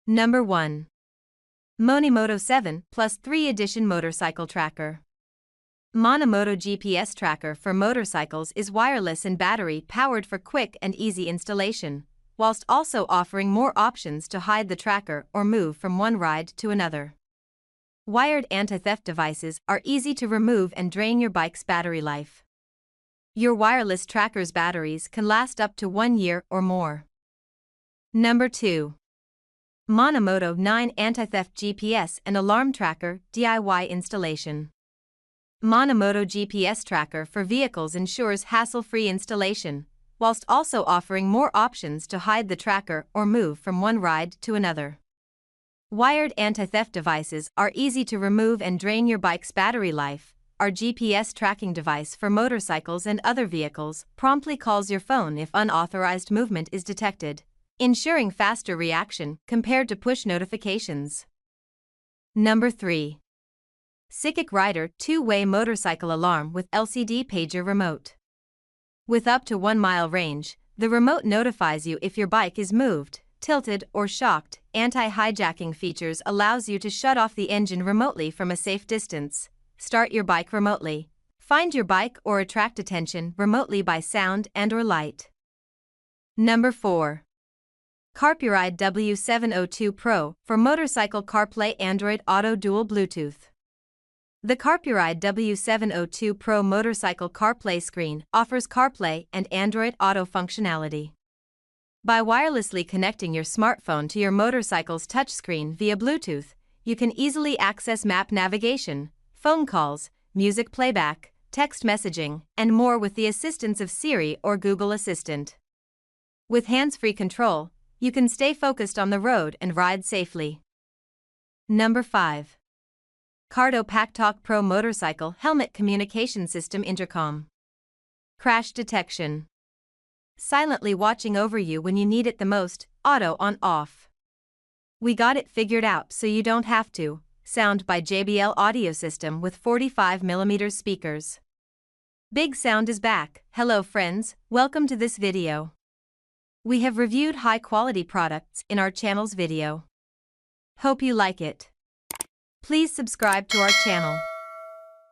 Number 1. MoniMoto 7 Plus 3 Edition Motorcycle Tracker. MoniMoto GPS tracker for motorcycles is wireless and battery-powered for quick and easy installation, whilst also offering more options to hide the tracker or move from one ride to another. Wired anti-theft devices are easy to remove and drain your bike's battery life. Your wireless tracker's batteries can last up to 1 year or more. Number 2. MoniMoto 9 Anti-Theft GPS and Alarm Tracker DIY Installation. MoniMoto GPS tracker for vehicles ensures hassle-free installation, whilst also offering more options to hide the tracker or move from one ride to another. Wired anti-theft devices are easy to remove and drain your bike's battery life. Our GPS tracking device for motorcycles and other vehicles promptly calls your phone if unauthorized movement is detected, ensuring faster reaction compared to push notifications. Number 3. Sykik Rider 2-Way Motorcycle Alarm with LCD Pager Remote. With up to 1 mile range, the remote notifies you if your bike is moved, tilted, or shocked. Anti-hijacking features allows you to shut off the engine remotely from a safe distance, start your bike remotely, find your bike or attract attention remotely by sound and/or light. Number 4. Carpuride W702 Pro for motorcycle CarPlay Android Auto Dual Bluetooth. The Carpuride W702 Pro motorcycle CarPlay screen offers CarPlay and Android Auto functionality. By wirelessly connecting your smartphone to your motorcycle's touchscreen via Bluetooth, you can easily access map navigation, phone calls, music playback, text messaging, and more with the assistance of Siri or Google Assistant. With hands-free control, you can stay focused on the road and ride safely. Number 5. CARDO PACKTALK Pro Motorcycle Helmet Communication System Intercom. Crash Detection. Silently watching over you when you need it the most, auto on/off. We got it figured out so you don't have to. Sound by JBL Audio System with 45mm speakers. Big Sound is back. Hello friends, welcome to this video. We have reviewed high-quality products in our channel's video. Hope you like it. Please subscribe to our channel.